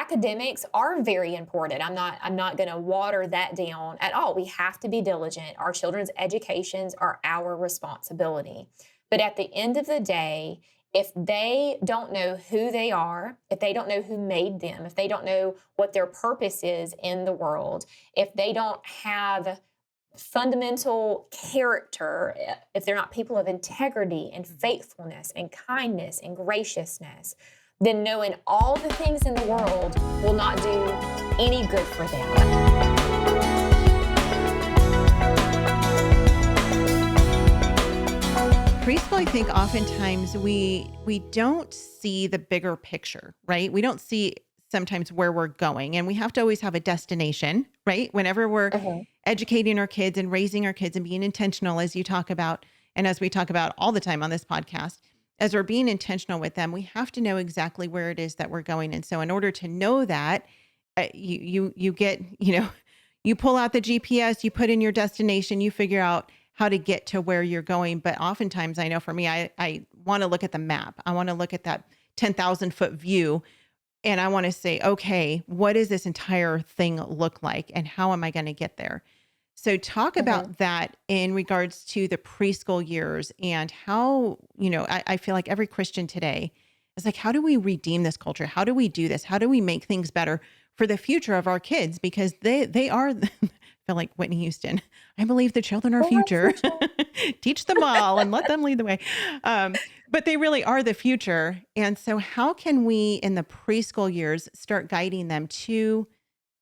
academics are very important. I'm not going to water that down at all. We have to be diligent. Our children's educations are our responsibility. But at the end of the day, if they don't know who they are, if they don't know who made them, if they don't know what their purpose is in the world, if they don't have fundamental character, if they're not people of integrity and faithfulness and kindness and graciousness, then knowing all the things in the world will not do any good for them. Preschool, I think oftentimes we don't see the bigger picture, right? We don't see sometimes where we're going, and we have to always have a destination, right? Whenever we're Mhm. educating our kids and raising our kids and being intentional, as you talk about, and as we talk about all the time on this podcast, as we're being intentional with them, we have to know exactly where it is that we're going. And so in order to know that, you get, you pull out the GPS, you put in your destination, you figure out how to get to where you're going. But oftentimes, I know for me, I want to look at the map. I want to look at that 10,000 foot view. And I want to say, okay, what does this entire thing look like? And how am I going to get there? So talk Mhm. about that in regards to the preschool years and how, I feel like every Christian today is like, how do we redeem this culture? How do we do this? How do we make things better for the future of our kids? Because they are, I feel like Whitney Houston. I believe the children are Well, that's future. for sure. Teach them all and let them lead the way. But they really are the future. And so how can we in the preschool years start guiding them to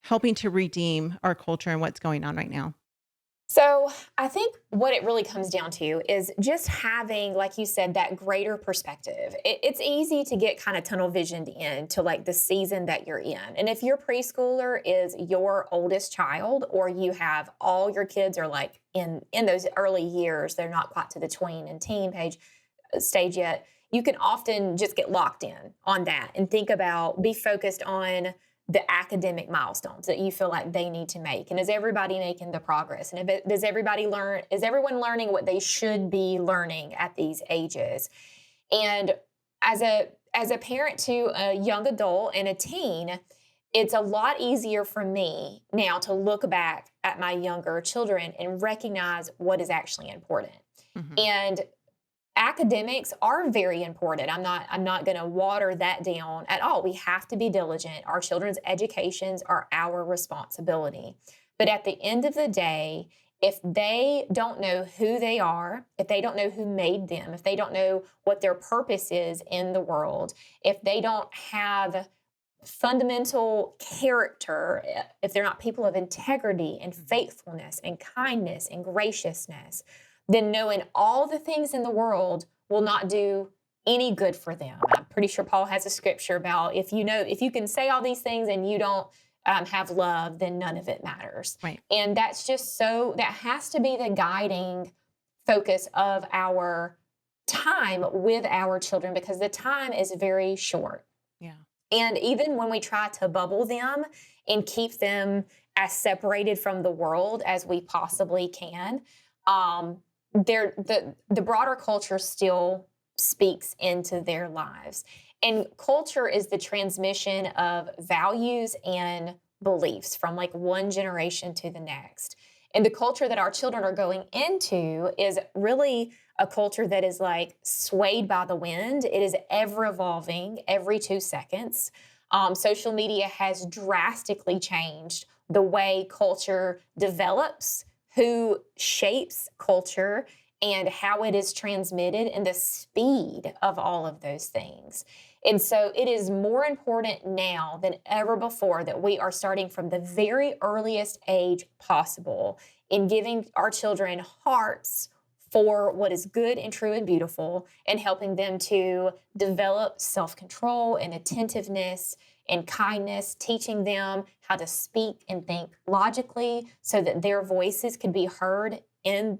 helping to redeem our culture and what's going on right now? So I think what it really comes down to is just having, like you said, that greater perspective. It's easy to get kind of tunnel visioned into like the season that you're in. And if your preschooler is your oldest child, or you have all your kids are like in those early years, they're not quite to the tween and teen stage yet, you can often just get locked in on that and think about, be focused on the academic milestones that you feel like they need to make. And is everybody making the progress? And does everybody learn, is everyone learning what they should be learning at these ages? And as a parent to a young adult and a teen, it's a lot easier for me now to look back at my younger children and recognize what is actually important. Hmm. And academics are very important. I'm not going to water that down at all. We have to be diligent. Our children's educations are our responsibility. But at the end of the day, if they don't know who they are, if they don't know who made them, if they don't know what their purpose is in the world, if they don't have fundamental character, if they're not people of integrity and Hmm. faithfulness and kindness and graciousness, then knowing all the things in the world will not do any good for them. I'm pretty sure Paul has a scripture about, if you can say all these things and you don't have love, then none of it matters. Right. And that has to be the guiding focus of our time with our children, because the time is very short. Yeah. And even when we try to bubble them and keep them as separated from the world as we possibly can, the broader culture still speaks into their lives. And culture is the transmission of values and beliefs from like one generation to the next. And the culture that our children are going into is really a culture that is like swayed by the wind. It is ever evolving every 2 seconds. Social media has drastically changed the way culture develops, who shapes culture, and how it is transmitted, and the speed of all of those things. And so it is more important now than ever before that we are starting from the very earliest age possible in giving our children hearts for what is good and true and beautiful, and helping them to develop self control and attentiveness and kindness, teaching them how to speak and think logically so that their voices can be heard in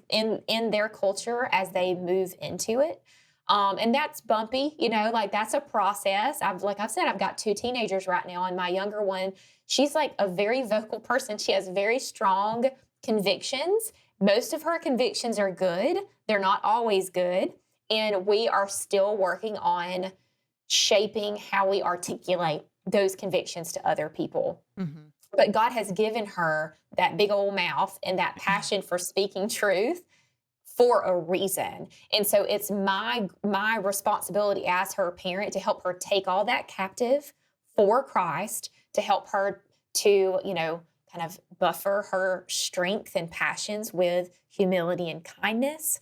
their culture as they move into it. And that's bumpy, like that's a process. I've said, I've got two teenagers right now, and my younger one, she's like a very vocal person. She has very strong convictions. Most of her convictions are good. They're not always good. And we are still working on shaping how we articulate those convictions to other people. Mhm. But God has given her that big old mouth and that passion for speaking truth for a reason. And so it's my responsibility as her parent to help her take all that captive for Christ, to help her to, kind of buffer her strength and passions with humility and kindness,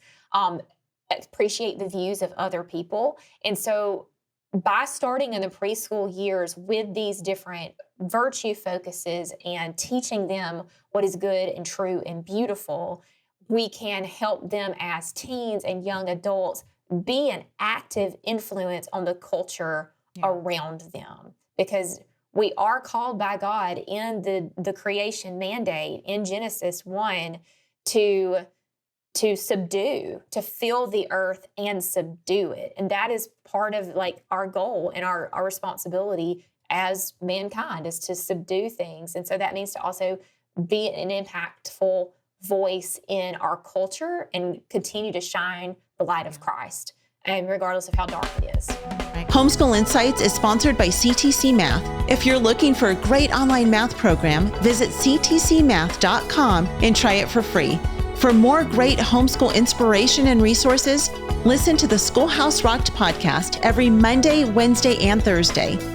appreciate the views of other people. And so by starting in the preschool years with these different virtue focuses and teaching them what is good and true and beautiful, we can help them as teens and young adults be an active influence on the culture Yeah. around them. Because we are called by God in the creation mandate in Genesis 1 to subdue, to fill the earth and subdue it. And that is part of like our goal and our responsibility as mankind, is to subdue things. And so that means to also be an impactful voice in our culture and continue to shine the light of Christ, and regardless of how dark it is. Homeschool Insights is sponsored by CTC Math. If you're looking for a great online math program, visit ctcmath.com and try it for free. For more great homeschool inspiration and resources, listen to the Schoolhouse Rocked podcast every Monday, Wednesday, and Thursday.